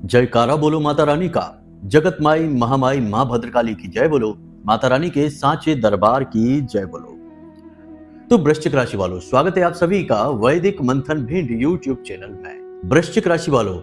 जयकारा बोलो माता रानी का। जगत माई महामाई मां भद्रकाली की जय बोलो। माता रानी के सांचे दरबार की जय बोलो। तो वृश्चिक राशि वालों, स्वागत है आप सभी का वैदिक मंथन भिंड यूट्यूब चैनल में। वृश्चिक राशि वालों,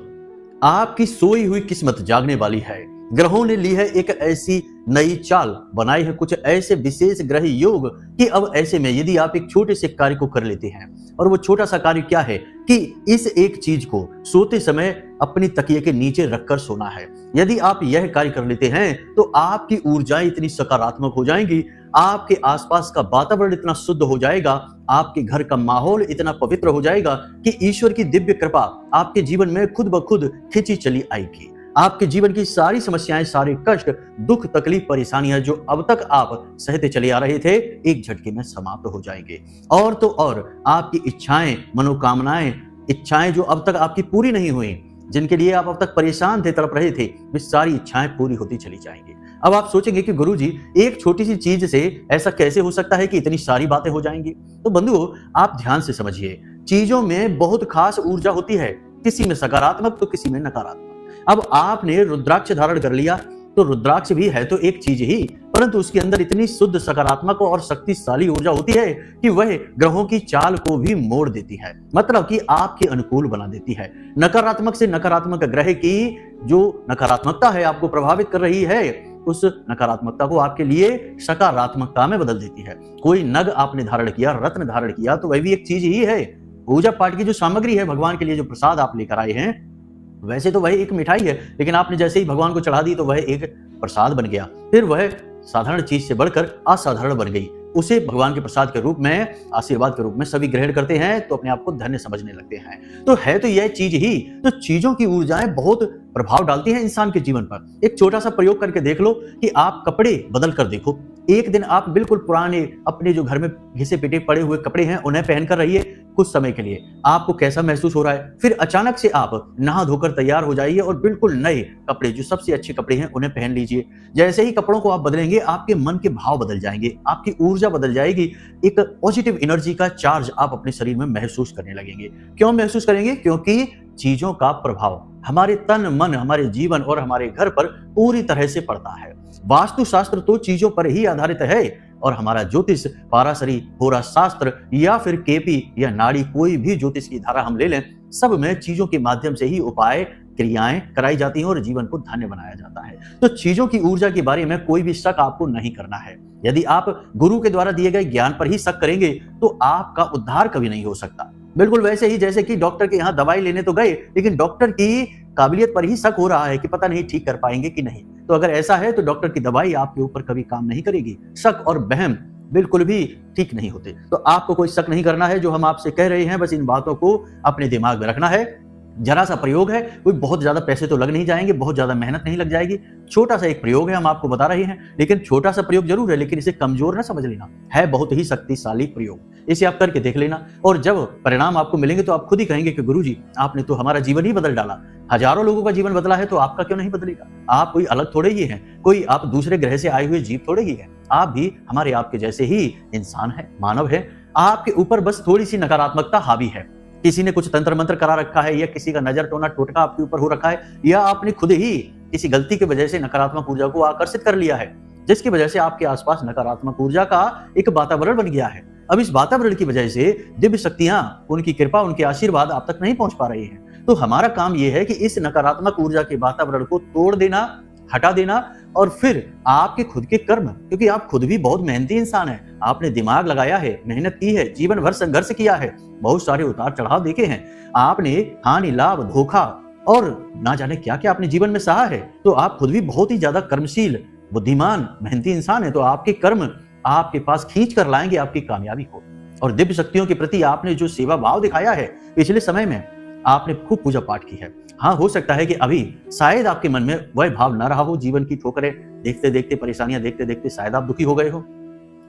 आपकी सोई हुई किस्मत जागने वाली है। ग्रहों ने ली है एक ऐसी नई चाल, बनाई है कुछ ऐसे विशेष ग्रह योग कि अब ऐसे में यदि आप एक छोटे से कार्य को कर लेते हैं, और वो छोटा सा कार्य क्या है कि इस एक चीज को सोते समय अपनी तकिए के नीचे रखकर सोना है। यदि आप यह कार्य कर लेते हैं तो आपकी ऊर्जाएं इतनी सकारात्मक हो जाएंगी, आपके आसपास का वातावरण इतना शुद्ध हो जाएगा, आपके घर का माहौल इतना पवित्र हो जाएगा कि ईश्वर की दिव्य कृपा आपके जीवन में खुद ब खुद खिंची चली आएगी। आपके जीवन की सारी समस्याएं, सारे कष्ट, दुख, तकलीफ, परेशानियां जो अब तक आप सहते चले आ रहे थे, एक झटके में समाप्त हो जाएंगे। और तो और आपकी इच्छाएं, मनोकामनाएं, इच्छाएं जो अब तक आपकी पूरी नहीं हुई, जिनके लिए आप अब तक परेशान थे, तड़प रहे थे, वे सारी इच्छाएं पूरी होती चली जाएंगी। अब आप सोचेंगे कि गुरुजी, एक छोटी सी चीज से ऐसा कैसे हो सकता है कि इतनी सारी बातें हो जाएंगी? तो बंधुओं, आप ध्यान से समझिए, चीजों में बहुत खास ऊर्जा होती है, किसी में सकारात्मक तो किसी में नकारात्मक। अब आपने रुद्राक्ष धारण कर लिया, तो रुद्राक्ष भी है तो एक चीज ही, परंतु उसके अंदर इतनी शुद्ध, सकारात्मक और शक्तिशाली ऊर्जा होती है कि वह ग्रहों की चाल को भी मोड़ देती है, मतलब कि आपके अनुकूल बना देती है। नकारात्मक से नकारात्मक ग्रह की जो नकारात्मकता है आपको प्रभावित कर रही है, उस नकारात्मकता को आपके लिए सकारात्मकता में बदल देती है। कोई नग आपने धारण किया, रत्न धारण किया, तो वह भी एक चीज ही है। पूजा पाठ की जो सामग्री है, भगवान के लिए जो प्रसाद आप लेकर आए हैं, वैसे तो वह एक मिठाई है, लेकिन आपने जैसे ही भगवान को चढ़ा दी तो वह एक प्रसाद बन गया, फिर वह साधारण चीज से बढ़कर असाधारण बन गई। उसे भगवान के प्रसाद के रूप में, आशीर्वाद के रूप में सभी ग्रहण करते हैं, तो अपने आप को धन्य समझने लगते हैं। तो है तो यह चीज ही। तो चीजों की ऊर्जाएं बहुत प्रभाव डालती हैं इंसान के जीवन पर। एक छोटा सा प्रयोग करके देख लो कि आप कपड़े बदल कर देखो। एक दिन आप बिल्कुल पुराने अपने जो घर में घिसे पिटे पड़े हुए कपड़े हैं उन्हें पहनकर रहिए कुछ समय के लिए, आपको कैसा महसूस हो रहा है। फिर अचानक से आप नहा धोकर तैयार हो जाइए और बिल्कुल नए कपड़े, जो सबसे अच्छे कपड़े हैं, उन्हें पहन लीजिए। जैसे ही कपड़ों को आप बदलेंगे, आपके मन के भाव बदल जाएंगे, आपकी ऊर्जा बदल जाएगी, एक पॉजिटिव एनर्जी का चार्ज आप अपने शरीर में महसूस करने लगेंगे। क्यों महसूस करेंगे? क्योंकि चीजों का प्रभाव हमारे तन, मन, हमारे जीवन और हमारे घर पर पूरी तरह से पड़ता है। वास्तु शास्त्र तो चीजों पर ही आधारित है, और हमारा ज्योतिष, पाराशरी, होरा शास्त्र या फिर केपी या नाड़ी, कोई भी ज्योतिष की धारा हम ले लें, सब में चीजों के माध्यम से ही उपाय, क्रियाएं कराई जाती हैं और जीवन को धन्य बनाया जाता है। तो चीजों की ऊर्जा के बारे में कोई भी शक आपको नहीं करना है। यदि आप गुरु के द्वारा दिए गए ज्ञान पर ही शक करेंगे तो आपका उद्धार कभी नहीं हो सकता। बिल्कुल वैसे ही जैसे कि डॉक्टर के यहाँ दवाई लेने तो गए, लेकिन डॉक्टर की काबिलियत पर ही शक हो रहा है कि पता नहीं ठीक कर पाएंगे कि नहीं। तो अगर ऐसा है तो डॉक्टर की दवाई आपके ऊपर कभी काम नहीं करेगी। शक और वहम बिल्कुल भी ठीक नहीं होते। तो आपको कोई शक नहीं करना है। जो हम आपसे कह रहे हैं, बस इन बातों को अपने दिमाग में रखना है। जरा सा प्रयोग है, कोई बहुत ज्यादा पैसे तो लग नहीं जाएंगे, बहुत ज्यादा मेहनत नहीं लग जाएगी। छोटा सा एक प्रयोग है, हम आपको बता रहे हैं, लेकिन छोटा सा प्रयोग जरूर है, लेकिन इसे कमजोर ना समझ लेना, है बहुत ही शक्तिशाली प्रयोग। इसे आप करके देख लेना, और जब परिणाम आपको मिलेंगे तो आप खुद ही कहेंगे कि गुरुजी, आपने तो हमारा जीवन ही बदल डाला। हजारों लोगों का जीवन बदला है, तो आपका क्यों नहीं बदलेगा? आप कोई अलग थोड़े ही हैं, कोई आप दूसरे ग्रह से आए हुए जीव थोड़े ही हैं। आप भी हमारे आपके जैसे ही इंसान है, मानव है। आपके ऊपर बस थोड़ी सी नकारात्मकता हावी है। किसी ने कुछ तंत्र मंत्र करा रखा है, या किसी का नजर टोना टोटका आपके ऊपर हो रखा है, या आपने खुद ही किसी गलती की वजह से नकारात्मक ऊर्जा को आकर्षित कर लिया है, जिसकी वजह से आपके आसपास नकारात्मक ऊर्जा का एक वातावरण बन गया है। अब इस वातावरण की वजह से दिव्य शक्तियां, उनकी कृपा, उनके आशीर्वाद आप तक नहीं पहुंच पा रही हैं। तो हमारा काम यह है कि इस नकारात्मक ऊर्जा के वातावरण को तोड़ देना, हटा देना, और फिर आपके खुद के कर्म, क्योंकि आप खुद भी बहुत मेहनती इंसान हैं, आपने दिमाग लगाया है, मेहनत की है, जीवन भर संघर्ष किया है, बहुत सारे उतार चढ़ाव देखे हैं, आपने हानि, लाभ, धोखा और ना जाने क्या क्या अपने जीवन में सहा है। तो आप खुद भी बहुत ही ज्यादा कर्मशील, बुद्धिमान, मेहनती इंसान है। तो आपके कर्म आपके पास खींच कर लाएंगे आपकी कामयाबी को। और दिव्य शक्तियों के प्रति आपने जो सेवा भाव दिखाया है, पिछले समय में आपने खूब पूजा पाठ की है। हाँ, हो सकता है कि अभी शायद आपके मन में वह भाव ना रहा हो। जीवन की ठोकरें देखते देखते, परेशानियां देखते देखते शायद आप दुखी हो गए हो,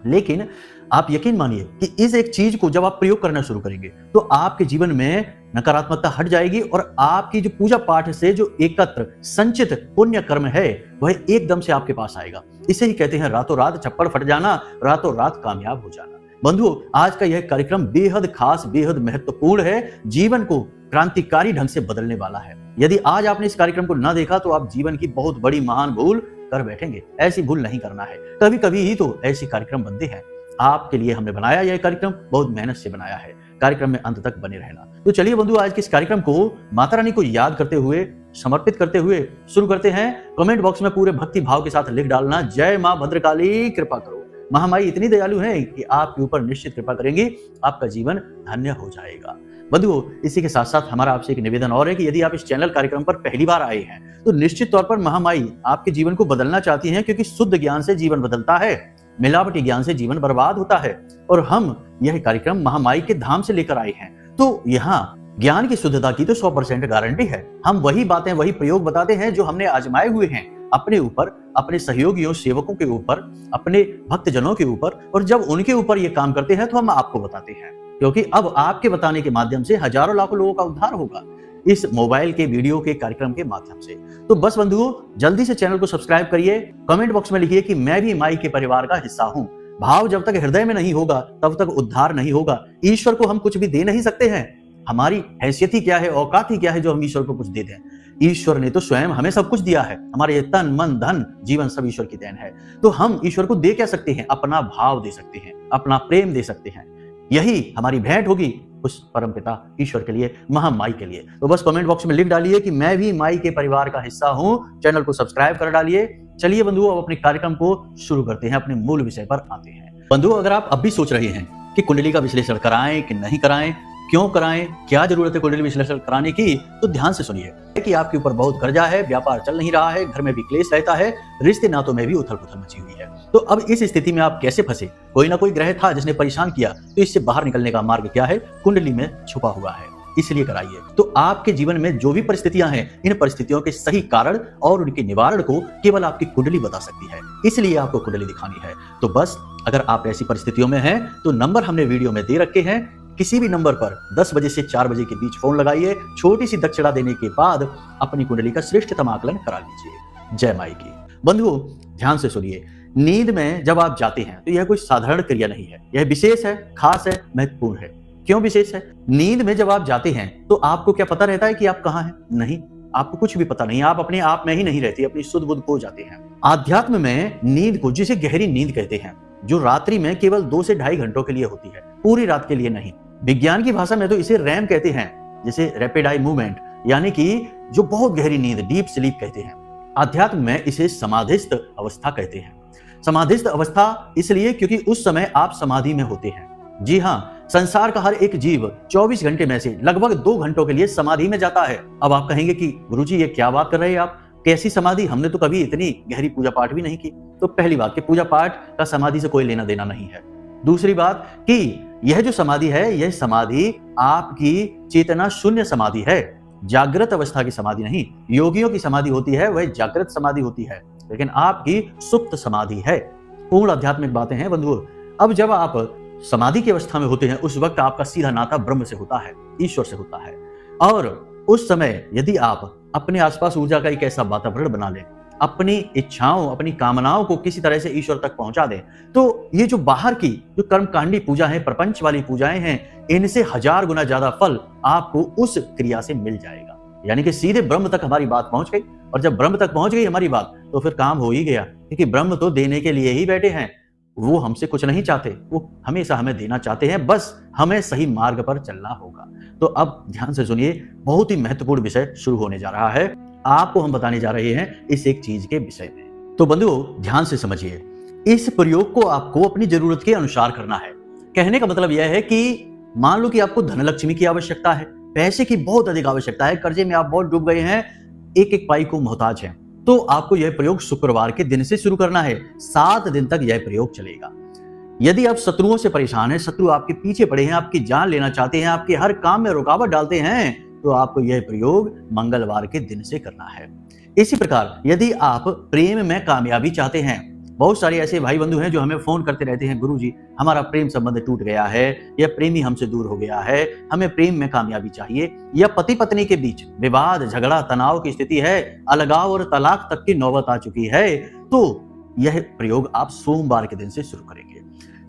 लेकिन आप यकीन मानिए कि इस एक चीज को जब आप प्रयोग करना शुरू करेंगे तो आपके जीवन में नकारात्मकता हट जाएगी, और आपकी जो पूजा पाठ से जो एकत्र संचित पुण्य कर्म है, वह एकदम से आपके पास आएगा। इसे ही कहते हैं रातों रात छप्पड़ फट जाना, रातों रात कामयाब हो जाना। बंधुओं, आज का यह कार्यक्रम बेहद खास, बेहद महत्वपूर्ण है, जीवन को क्रांतिकारी ढंग से बदलने वाला है। यदि आज आपने इस कार्यक्रम को ना देखा तो आप जीवन की बहुत बड़ी महान भूल कर बैठेंगे। ऐसी भूल नहीं करना है। कभी कभी ही तो ऐसे कार्यक्रम बनते हैं। आपके लिए हमने बनाया यह कार्यक्रम, बहुत मेहनत से बनाया है। कार्यक्रम में अंत तक बने रहना। तो चलिए बंधु, आज के इस कार्यक्रम को माता रानी को याद करते हुए, समर्पित करते हुए शुरू करते हैं। कमेंट बॉक्स में पूरे भक्ति भाव के साथ लिख डालना, जय मां भद्रकाली, कृपा करो। महामाई इतनी दयालु है कि आपके ऊपर निश्चित कृपा करेंगी, आपका जीवन धन्य हो जाएगा। बंधुओं, इसी के साथ साथ हमारा आपसे एक निवेदन और है कि यदि आप इस चैनल कार्यक्रम पर पहली बार आए हैं तो निश्चित तौर पर महामाई आपके जीवन को बदलना चाहती हैं, क्योंकि शुद्ध ज्ञान से जीवन बदलता है, मिलावटी ज्ञान से जीवन बर्बाद होता है। और हम यह कार्यक्रम महामाई के धाम से लेकर आए हैं, तो यहाँ ज्ञान की शुद्धता की तो 100% गारंटी है। हम वही बातें, वही प्रयोग बताते हैं जो हमने आजमाए हुए हैं अपने ऊपर, अपने सहयोगियों, सेवकों के ऊपर, अपने भक्तजनों के ऊपर। और जब उनके ऊपर ये काम करते हैं तो हम आपको बताते हैं, क्योंकि अब आपके बताने के माध्यम से हजारों लाखों लोगों का उद्धार होगा इस मोबाइल के वीडियो के कार्यक्रम के माध्यम से। तो बस बंधुओं, जल्दी से चैनल को सब्सक्राइब करिए। कमेंट बॉक्स में लिखिए कि मैं भी माई के परिवार का हिस्सा हूं। भाव जब तक हृदय में नहीं होगा तब तक उद्धार नहीं होगा। ईश्वर को हम कुछ भी दे नहीं सकते हैं। हमारी हैसियत ही क्या है, औकात ही क्या है जो हम ईश्वर को कुछ दे दें। ईश्वर ने तो स्वयं हमें सब कुछ दिया है। हमारे तन, मन, धन, जीवन सब ईश्वर की देन है। तो हम ईश्वर को दे क्या सकते हैं? अपना भाव दे सकते हैं, अपना प्रेम दे सकते हैं। यही हमारी भेंट होगी उस परमपिता ईश्वर के लिए, महामाई के लिए। तो बस कमेंट बॉक्स में लिख डालिए कि मैं भी माई के परिवार का हिस्सा हूं। चैनल को सब्सक्राइब कर डालिए। चलिए बंधुओं, अब अपने कार्यक्रम को शुरू करते हैं, अपने मूल विषय पर आते हैं। बंधुओं, अगर आप अब भी सोच रहे हैं कि कुंडली का विश्लेषण कराएं कि नहीं कराएं, क्यों कराएं, क्या जरूरत है कुंडली विश्लेषण कराने की, तो ध्यान से सुनिए कि आपके ऊपर बहुत कर्जा है, व्यापार चल नहीं रहा है, घर में भी क्लेश रहता है, रिश्ते नातों में भी उथल पुथल मची हुई है। तो अब इस स्थिति में आप कैसे फंसे? कोई ना कोई ग्रह था जिसने परेशान किया, तो इससे बाहर निकलने का मार्ग क्या है? कुंडली में छुपा हुआ है, इसलिए कराइए। तो आपके जीवन में जो भी परिस्थितियां हैं, इन परिस्थितियों के सही कारण और उनके निवारण को केवल आपकी कुंडली बता सकती है, इसलिए आपको कुंडली दिखानी है। तो बस अगर आप ऐसी परिस्थितियों में हैं तो नंबर हमने वीडियो में दे रखे हैं। किसी भी नंबर पर 10 बजे से 4 बजे के बीच फोन लगाइए। छोटी सी दक्षिणा देने के बाद अपनी कुंडली का श्रेष्ठतम आकलन करा लीजिए। जय माई की। बंधुओं, ध्यान से सुनिए। नींद में जब आप जाते हैं तो यह कोई साधारण क्रिया नहीं है, यह विशेष है, खास है, महत्वपूर्ण है। क्यों विशेष है? नींद में जब आप जाते हैं तो आपको क्या पता रहता है कि आप कहाँ हैं? नहीं, आपको कुछ भी पता नहीं। आप अपने आप में ही नहीं रहते, अपनी सुध बुध खो जाते हैं। आध्यात्म में नींद को, जिसे गहरी नींद कहते हैं, जो रात्रि में केवल 2 से 2.5 घंटों के लिए होती है, पूरी रात के लिए नहीं। विज्ञान की भाषा में तो इसे रैम कहते हैं, जिसे रैपिड आई मूवमेंट, यानी कि जो बहुत गहरी नींद, डीप स्लीप कहते हैं। आध्यात्म में इसे समाधिस्थ अवस्था कहते हैं। समाधिस्थ अवस्था इसलिए क्योंकि उस समय आप समाधि में होते हैं। जी हाँ, संसार का हर एक जीव 24 घंटे में से लगभग 2 घंटों के लिए समाधि में जाता है। अब आप कहेंगे कि गुरुजी ये क्या बात कर रहे हैं आप, कैसी समाधि? हमने तो कभी इतनी गहरी पूजा पाठ भी नहीं की। तो पहली बात कि पूजा पाठ का समाधि से कोई लेना देना नहीं है। दूसरी बात कि यह जो समाधि है, यह समाधि आपकी चेतना शून्य समाधि है, जागृत अवस्था की समाधि नहीं। योगियों की समाधि होती है, वह जागृत समाधि होती है, लेकिन आपकी सुप्त समाधि है। पूर्ण आध्यात्मिक बातें हैं बंधुओं। अब जब आप समाधि की अवस्था में होते हैं, उस वक्त आपका सीधा नाता ब्रह्म से होता है, ईश्वर से होता है। और उस समय यदि आप अपने आसपास ऊर्जा का एक ऐसा वातावरण बना लें, अपनी इच्छाओं, अपनी कामनाओं को किसी तरह से ईश्वर तक पहुंचा दें, तो ये जो बाहर की जो कर्मकांडी पूजा है, प्रपंच वाली पूजाएं हैं, इनसे 1000 गुना ज्यादा फल आपको उस क्रिया से मिल जाएगा। यानी कि सीधे ब्रह्म तक हमारी बात पहुंच गई। और जब ब्रह्म तक पहुंच गई हमारी बात, तो फिर काम हो ही गया, क्योंकि ब्रह्म तो देने के लिए ही बैठे हैं। वो हमसे कुछ नहीं चाहते, वो हमेशा हमें देना चाहते हैं, बस हमें सही मार्ग पर चलना होगा। तो अब ध्यान से सुनिए, बहुत ही महत्वपूर्ण विषय शुरू होने जा रहा है। आपको हम बताने जा रहे हैं इस एक चीज के विषय में। तो बंधुओं, ध्यान से समझिए। इस प्रयोग को आपको अपनी जरूरत के अनुसार करना है। कहने का मतलब यह है कि मान लो कि आपको धनलक्ष्मी की आवश्यकता है, पैसे की बहुत अधिक आवश्यकता है, कर्जे में आप बहुत डूब गए हैं, एक एक पाई को मोहताज हैं, तो आपको यह प्रयोग शुक्रवार के दिन से शुरू करना है। 7 दिन तक यह प्रयोग चलेगा। यदि आप शत्रुओं से परेशान हैं, शत्रु आपके पीछे पड़े हैं, आपकी जान लेना चाहते हैं, आपके हर काम में रुकावट डालते हैं, तो आपको यह प्रयोग मंगलवार के दिन से करना है। इसी प्रकार यदि आप प्रेम में कामयाबी चाहते हैं, बहुत सारे ऐसे भाई बंधु हैं जो हमें फोन करते रहते हैं, गुरुजी हमारा प्रेम संबंध टूट गया है, या प्रेमी हमसे दूर हो गया है, हमें प्रेम में कामयाबी चाहिए, या पति पत्नी के बीच विवाद, झगड़ा, तनाव की स्थिति है, अलगाव और तलाक तक की नौबत आ चुकी है, तो यह प्रयोग आप सोमवार के दिन से शुरू करेंगे।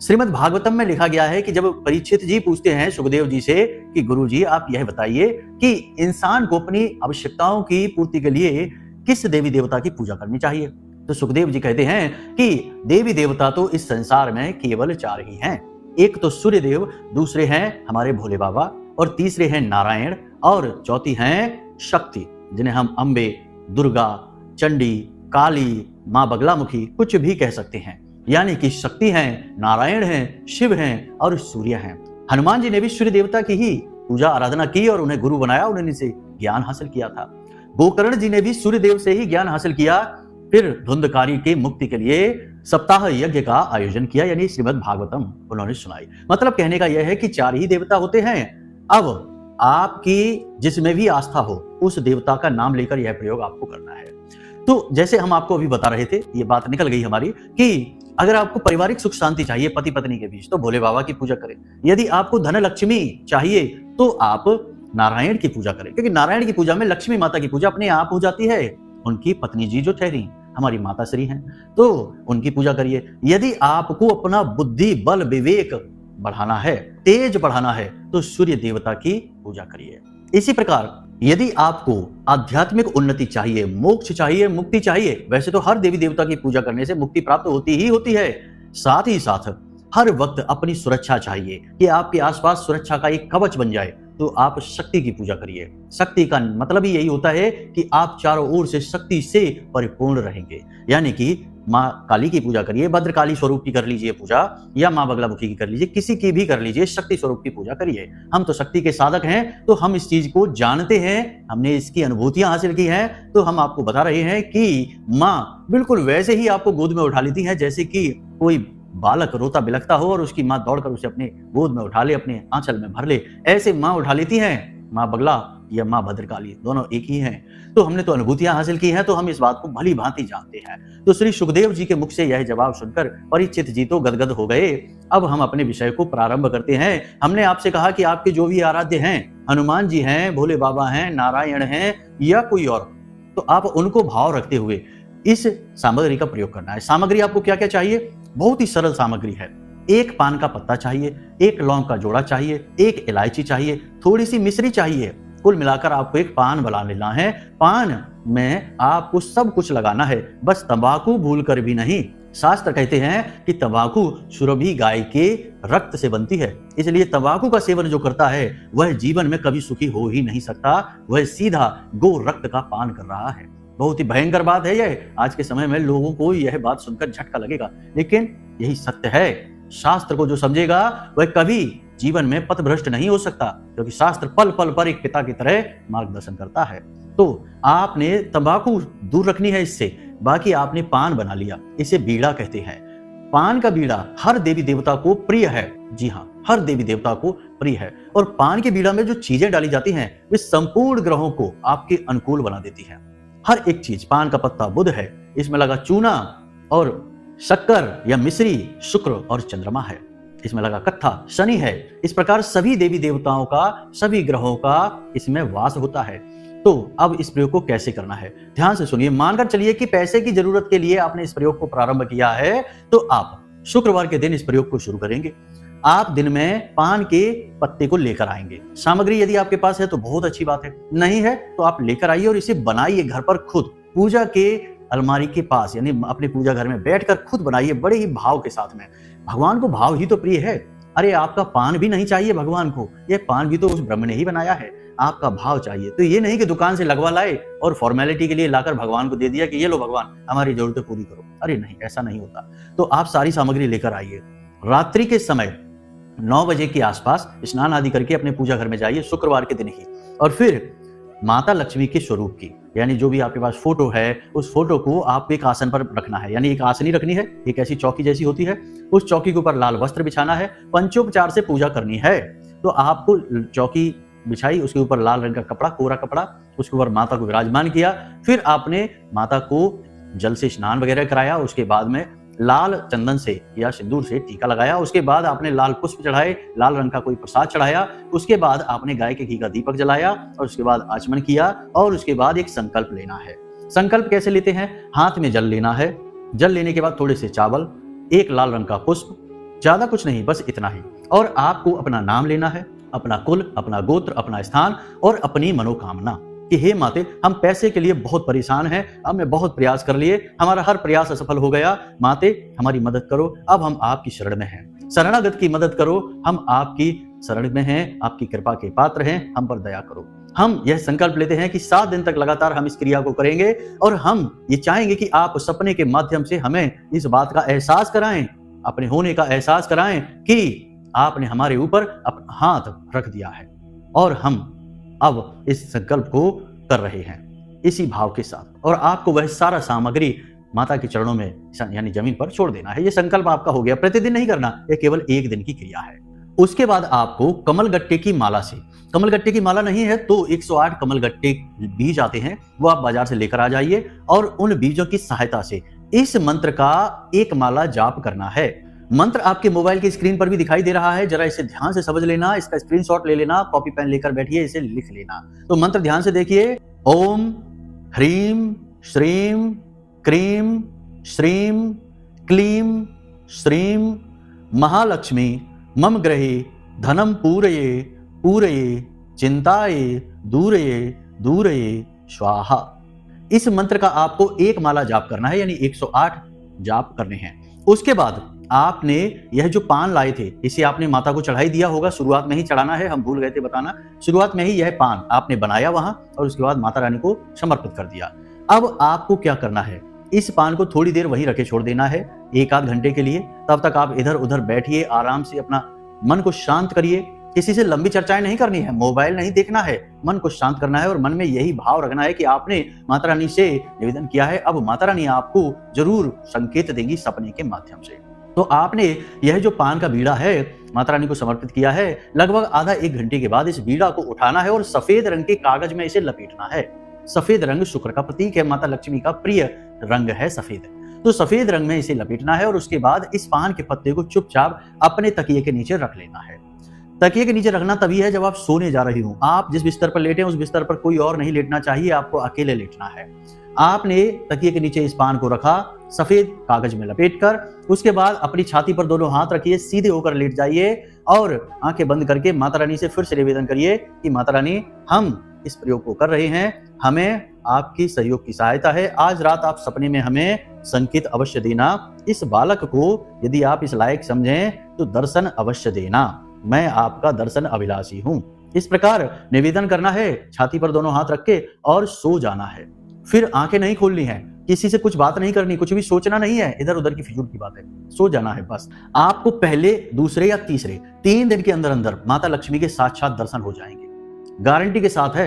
श्रीमद् भागवतम में लिखा गया है कि जब परीक्षित जी पूछते हैं सुखदेव जी से कि गुरु जी आप यह बताइए कि इंसान को अपनी आवश्यकताओं की पूर्ति के लिए किस देवी देवता की पूजा करनी चाहिए, तो सुखदेव जी कहते हैं कि देवी देवता तो इस संसार में केवल 4 ही हैं। एक तो सूर्य देव, दूसरे हैं हमारे भोले बाबा, और तीसरे हैं नारायण, और चौथी हैं शक्ति, जिन्हें हम अम्बे, दुर्गा, चंडी, काली, माँ बगलामुखी कुछ भी कह सकते हैं। यानी कि शक्ति हैं, नारायण हैं, शिव हैं और सूर्य हैं। हनुमान जी ने भी सूर्य देवता की ही पूजा आराधना की और उन्हें गुरु बनाया, उन्होंने से ज्ञान हासिल किया था। गोकर्ण जी ने भी सूर्य देव से ही ज्ञान हासिल किया, फिर धुंधकारी की मुक्ति के लिए सप्ताह यज्ञ का आयोजन किया, यानी श्रीमद् भागवतम उन्होंने सुनाई। मतलब कहने का यह है कि 4 ही देवता होते हैं। अब आपकी जिसमें भी आस्था हो उस देवता का नाम लेकर यह प्रयोग आपको करना है। तो जैसे हम आपको अभी बता रहे थे, ये बात निकल गई हमारी कि अगर आपको पारिवारिक सुख शांति चाहिए पति पत्नी के बीच तो भोले बाबा की पूजा करें। यदि आपको धन लक्ष्मी चाहिए तो आप नारायण की पूजा करें, क्योंकि नारायण की पूजा में लक्ष्मी माता की पूजा अपने आप हो जाती है। उनकी पत्नी जी जो ठहरी हमारी माता श्री हैं, तो उनकी पूजा करिए। यदि आपको अपना बुद्धि बल विवेक बढ़ाना है, तेज बढ़ाना है, तो सूर्य देवता की पूजा करिए। इसी प्रकार यदि आपको आध्यात्मिक उन्नति चाहिए, मोक्ष चाहिए, मुक्ति चाहिए, वैसे तो हर देवी देवता की पूजा करने से मुक्ति प्राप्त होती ही होती है। साथ ही साथ हर वक्त अपनी सुरक्षा चाहिए कि आपके आसपास सुरक्षा का एक कवच बन जाए, तो आप शक्ति की पूजा करिए। शक्ति का मतलब ही यही होता है कि आप चारों ओर से शक्ति से परिपूर्ण रहेंगे। यानी कि माँ काली की पूजा करिए, भद्रकाली स्वरूप की कर लीजिए पूजा, या माँ बगलामुखी की कर लीजिए, किसी की भी कर लीजिए, शक्ति स्वरूप की पूजा करिए। हम तो शक्ति के साधक हैं, तो हम इस चीज को जानते हैं, हमने इसकी अनुभूतियां हासिल की हैं, तो हम आपको बता रहे हैं कि माँ बिल्कुल वैसे ही आपको गोद में उठा लेती है जैसे कि कोई बालक रोता बिलखता हो और उसकी माँ दौड़कर उसे अपने गोद में उठा ले, अपने आंचल में भर ले, ऐसे माँ उठा लेती हैं। माँ बगला या माँ भद्रकाली दोनों एक ही हैं। तो हमने तो अनुभूतियां हासिल की हैं, तो हम इस बात को भली भांति जानते हैं। तो श्री सुखदेव जी के मुख से यह जवाब सुनकर परीक्षित जी तो गदगद हो गए। अब हम अपने विषय को प्रारंभ करते हैं। हमने आपसे कहा कि आपके जो भी आराध्य हैं, हनुमान जी हैं, भोले बाबा हैं, नारायण हैं या कोई और, तो आप उनको भाव रखते हुए इस सामग्री का प्रयोग करना है। सामग्री आपको क्या क्या चाहिए? बहुत ही सरल सामग्री है। 1 पान का पत्ता चाहिए, 1 लौंग का जोड़ा चाहिए, 1 इलायची चाहिए, थोड़ी सी मिश्री चाहिए। कुल मिलाकर आपको एक पान बना लेना है। पान में आपको सब कुछ लगाना है, बस तंबाकू भूलकर भी नहीं। शास्त्र कहते हैं कि तंबाकू सुरभि गाय के रक्त से बनती है, इसलिए तंबाकू का सेवन जो करता है वह जीवन में कभी सुखी हो ही नहीं सकता। वह सीधा गो रक्त का पान कर रहा है। बहुत ही भयंकर बात है यह। आज के समय में लोगों को यह बात सुनकर झटका लगेगा, लेकिन यही सत्य है। शास्त्र को जो समझेगा वह कभी जीवन में पथभ्रष्ट नहीं हो सकता, क्योंकि शास्त्र पल पल पर एक पिता की तरह मार्गदर्शन करता है। तो आपने तंबाकू दूर रखनी है इससे। बाकी आपने पान बना लिया, इसे बीड़ा कहते हैं। पान का बीड़ा हर देवी देवता को प्रिय है। जी हाँ, हर देवी देवता को प्रिय है। और पान के बीड़ा में जो चीजें डाली जाती हैं वे संपूर्ण ग्रहों को आपके अनुकूल बना देती हैं। हर एक चीज, पान का पत्ता बुध है, इसमें लगा चूना और शक्कर या मिश्री शुक्र और चंद्रमा है, इसमें लगा कत्था शनि है। इस प्रकार सभी देवी देवताओं का, सभी ग्रहों का इसमें वास होता है। तो अब इस प्रयोग को कैसे करना है, ध्यान से सुनिए। मानकर चलिए कि पैसे की जरूरत के लिए आपने इस प्रयोग को प्रारंभ किया है, तो आप शुक्रवार के दिन इस प्रयोग को शुरू करेंगे। आप दिन में पान के पत्ते को लेकर आएंगे। सामग्री यदि आपके पास है तो बहुत अच्छी बात है, नहीं है तो आप लेकर आइए और इसे बनाइए घर पर खुद, पूजा के अलमारी के पास, यानी अपने पूजा घर में बैठकर खुद बनाइए बड़े ही भाव के साथ में। भगवान को भाव ही तो प्रिय है। अरे आपका पान भी नहीं चाहिए भगवान को, यह पान भी तो उस ब्रह्म ने ही बनाया है। आपका भाव चाहिए। तो ये नहीं कि दुकान से लगवा लाए और फॉर्मेलिटी के लिए लाकर भगवान को दे दिया कि ये लो भगवान हमारी जरूरतें पूरी करो। अरे नहीं, ऐसा नहीं होता। तो आप सारी सामग्री लेकर आइए। रात्रि के समय 9 बजे के आसपास स्नान आदि करके अपने पूजा घर में जाइए शुक्रवार के दिन ही, और फिर माता लक्ष्मी के स्वरूप की, यानी जो भी आपके पास फोटो है उस फोटो को आपको एक आसन पर रखना है, यानी एक आसनी रखनी है, एक ऐसी चौकी जैसी होती है। उस चौकी के ऊपर लाल वस्त्र बिछाना है, पंचोपचार से पूजा करनी है। तो आपको चौकी बिछाई, उसके ऊपर लाल रंग का कपड़ा, कोरा कपड़ा, उसके ऊपर माता को विराजमान किया। फिर आपने माता को जल से स्नान वगैरह कराया, उसके बाद में लाल चंदन से या सिंदूर से टीका लगाया। उसके बाद आपने लाल पुष्प चढ़ाए, लाल रंग का कोई प्रसाद चढ़ाया। उसके बाद आपने गाय के घी का दीपक जलाया और उसके बाद आचमन किया। और उसके बाद एक संकल्प लेना है। संकल्प कैसे लेते हैं? हाथ में जल लेना है। जल लेने के बाद थोड़े से चावल, एक लाल रंग का पुष्प, ज्यादा कुछ नहीं, बस इतना ही। और आपको अपना नाम लेना है, अपना कुल, अपना गोत्र, अपना स्थान और अपनी मनोकामना कि हे माते, हम पैसे के लिए बहुत परेशान हैं, हमने बहुत प्रयास कर लिए, हमारा हर प्रयास असफल हो गया, माते हमारी मदद करो, अब हम आपकी शरण में हैं, शरणागत की मदद करो, हम आपकी शरण में हैं, आपकी कृपा के पात्र हैं, हम पर दया करो। हम यह संकल्प लेते हैं कि 7 दिन तक लगातार हम इस क्रिया को करेंगे और हम ये चाहेंगे कि आप सपने के माध्यम से हमें इस बात का एहसास कराएं, अपने होने का एहसास कराएं कि आपने हमारे ऊपर अपना हाथ रख दिया है और हम अब इस संकल्प को कर रहे हैं इसी भाव के साथ, और आपको वह सारा सामग्री माता के चरणों में यानी जमीन पर छोड़ देना है। यह संकल्प आपका हो गया। प्रतिदिन नहीं करना, यह केवल 1 दिन की क्रिया है। उसके बाद आपको कमलगट्टे की माला से, कमलगट्टे की माला नहीं है तो 108 कमलगट्टे बीज आते हैं, वो आप बाजार से लेकर आ जाइए और उन बीजों की सहायता से इस मंत्र का एक माला जाप करना है। मंत्र आपके मोबाइल की स्क्रीन पर भी दिखाई दे रहा है, जरा इसे ध्यान से समझ लेना, इसका स्क्रीनशॉट ले लेना, कॉपी पेन लेकर बैठिए, इसे लिख लेना। तो मंत्र ध्यान से देखिए, ओम ह्रीम श्रीम क्रीम श्रीम क्लीम श्रीम महालक्ष्मी मम ग्रहे धनम पूरये पूरये चिंताये दूरये दूरये स्वाहा। इस मंत्र का आपको एक माला जाप करना है, यानी 108 जाप करने हैं। उसके बाद आपने यह जो पान लाए थे, इसे आपने माता को चढ़ाई दिया होगा, शुरुआत में ही चढ़ाना है, हम भूल गए थे बताना। शुरुआत में ही यह पान आपने बनाया वहां और उसके बाद माता रानी को समर्पित कर दिया। अब आपको क्या करना है, इस पान को थोड़ी देर वहीं रखे छोड़ देना है, 1-8 घंटे के लिए। तब तक आप इधर उधर बैठिए, आराम से अपना मन को शांत करिए। किसी से लंबी चर्चाएं नहीं करनी है, मोबाइल नहीं देखना है, मन को शांत करना है और मन में यही भाव रखना है कि आपने माता रानी से निवेदन किया है, अब माता रानी आपको जरूर संकेत देंगी सपने के माध्यम से। तो आपने यह जो पान का बीड़ा है माता रानी को समर्पित किया है, लगभग आधा 1 घंटे के बाद इस बीड़ा को उठाना है और सफेद रंग के कागज में इसे लपेटना है। सफेद रंग शुक्र का प्रतीक है, माता लक्ष्मी का प्रिय रंग है सफेद, तो सफेद रंग में इसे लपेटना है और उसके बाद इस पान के पत्ते को चुपचाप अपने तकिए के नीचे रख लेना है। तकिए के नीचे रखना तभी है जब आप सोने जा रही हो। आप जिस बिस्तर पर लेटे हैं उस बिस्तर पर कोई और नहीं लेटना चाहिए, आपको अकेले लेटना है। आपने तकिए के नीचे इस पान को रखा, सफेद कागज में लपेटकर, उसके बाद अपनी छाती पर दोनों हाथ रखिए, सीधे होकर लेट जाइए और आंखें बंद करके माता रानी से फिर से निवेदन करिए कि माता रानी, हम इस प्रयोग को कर रहे हैं, हमें आपकी सहयोग की सहायता है। आज रात आप सपने में हमें संकेत अवश्य देना, इस बालक को यदि आप इस लायक समझें तो दर्शन अवश्य देना, मैं आपका दर्शन अभिलाषी हूं। इस प्रकार निवेदन करना है, छाती पर दोनों हाथ रख के और सो जाना है। फिर आंखें नहीं खोलनी है, किसी से कुछ बात नहीं करनी, कुछ भी सोचना नहीं है, इधर उधर की फिजूल की बात है, सो जाना है बस। आपको पहले, दूसरे या तीसरे 3 दिन के अंदर अंदर माता लक्ष्मी के साक्षात दर्शन हो जाएंगे, गारंटी के साथ है।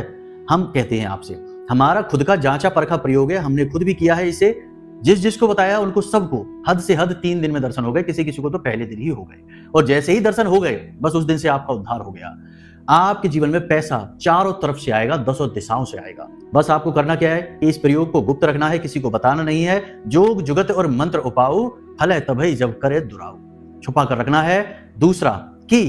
हम कहते हैं आपसे, हमारा खुद का जांचा परखा प्रयोग है, हमने खुद भी किया है इसे, जिसको बताया उनको सबको हद से हद 3 दिन में दर्शन हो गए, किसी को तो पहले दिन ही हो गए। और जैसे ही दर्शन हो गए बस उस दिन से आपका उद्धार हो गया। आपके जीवन में पैसा चारों तरफ से आएगा, 10 दिशाओं से आएगा। बस आपको करना क्या है कि इस प्रयोग को गुप्त रखना है, किसी को बताना नहीं है। जोग जुगत और मंत्र उपाऊ, फल तभई जब करे दुराऊ, छुपा कर रखना है। दूसरा कि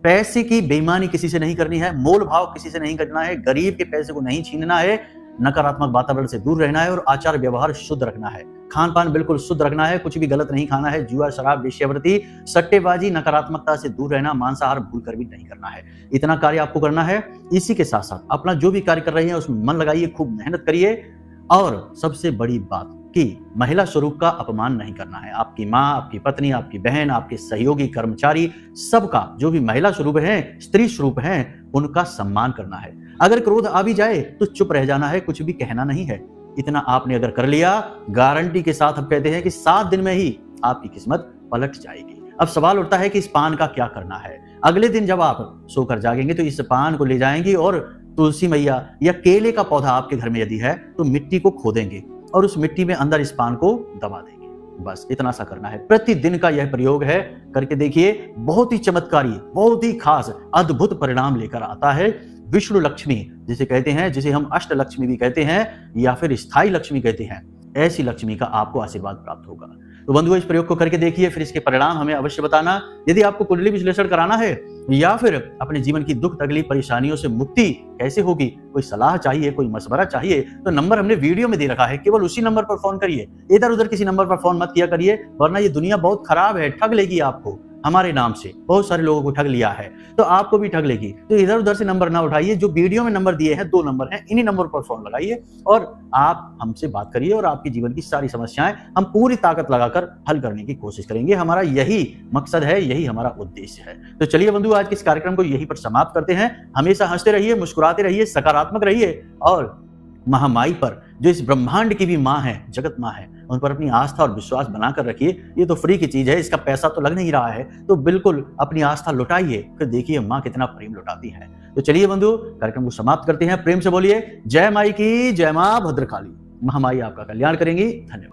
पैसे की बेईमानी किसी से नहीं करनी है, मोल भाव किसी से नहीं करना है, गरीब के पैसे को नहीं छीनना है, नकारात्मक वातावरण से दूर रहना है और आचार व्यवहार शुद्ध रखना है। खान पान बिल्कुल शुद्ध रखना है, कुछ भी गलत नहीं खाना है, जुआ शराब वेश्यावृत्ति सट्टेबाजी नकारात्मकता से दूर रहना, मांसाहार भूल कर भी नहीं करना है। इतना कार्य आपको करना है। इसी के साथ साथ अपना जो भी कार्य कर रहे हैं उसमें मन लगाइए, खूब मेहनत करिए और सबसे बड़ी बात कि महिला स्वरूप का अपमान नहीं करना है। आपकी माँ, आपकी पत्नी, आपकी बहन, आपके सहयोगी, कर्मचारी, सबका जो भी महिला स्वरूप है, स्त्री स्वरूप है, उनका सम्मान करना है। अगर क्रोध आ भी जाए तो चुप रह जाना है, कुछ भी कहना नहीं है। इतना आपने अगर कर लिया, गारंटी के साथ हम कहते हैं कि 7 दिन में ही आपकी किस्मत पलट जाएगी। अब सवाल उठता है कि इस पान का क्या करना है। अगले दिन जब आप सोकर जागेंगे तो इस पान को ले जाएंगे और तुलसी मैया या केले का पौधा आपके घर में यदि है तो मिट्टी को खोदेंगे और उस मिट्टी में अंदर इस पान को दबा देंगे। बस इतना सा करना है। प्रतिदिन का यह प्रयोग है, करके देखिए, बहुत ही चमत्कारी, बहुत ही खास, अद्भुत परिणाम लेकर आता है। विष्णु लक्ष्मी जिसे कहते हैं, जिसे हम अष्ट लक्ष्मी भी कहते हैं या फिर स्थायी लक्ष्मी कहते हैं, ऐसी लक्ष्मी का आपको आशीर्वाद प्राप्त होगा। तो बंधुओं, इस प्रयोग को करके देखिए, फिर इसके परिणाम हमें अवश्य बताना। यदि आपको कुंडली विश्लेषण कराना है या फिर अपने जीवन की दुख तकलीफ परेशानियों से मुक्ति कैसे होगी, कोई सलाह चाहिए, कोई मशवरा चाहिए, तो नंबर हमने वीडियो में दे रखा है, केवल उसी नंबर पर फोन करिए। इधर उधर किसी नंबर पर फोन मत किया करिए, वरना ये दुनिया बहुत खराब है, ठग लेगी आपको। हमारे नाम से बहुत सारे लोगों को ठग लिया है, तो आपको भी ठग लेगी। तो इधर उधर से नंबर ना उठाइए, जो वीडियो में नंबर दिए हैं 2 नंबर हैं, इन्हीं नंबर पर फोन लगाइए और आप हमसे बात करिए और आपके जीवन की सारी समस्याएं हम पूरी ताकत लगाकर हल करने की कोशिश करेंगे। हमारा यही मकसद है, यही हमारा उद्देश्य है। तो चलिए बंधु, आज के इस कार्यक्रम को यहीं पर समाप्त करते हैं। हमेशा हंसते रहिए, मुस्कुराते रहिए, सकारात्मक रहिए और महामाई पर, जो इस ब्रह्मांड की भी माँ है, जगत माँ है, उन पर अपनी आस्था और विश्वास बनाकर रखिए। ये तो फ्री की चीज है, इसका पैसा तो लग नहीं रहा है, तो बिल्कुल अपनी आस्था लुटाइए, फिर देखिए माँ कितना प्रेम लुटाती है। तो चलिए बंधु, कार्यक्रम को समाप्त करते हैं। प्रेम से बोलिए जय माई की, जय माँ भद्रकाली। महामाई आपका कल्याण करेंगी। धन्यवाद।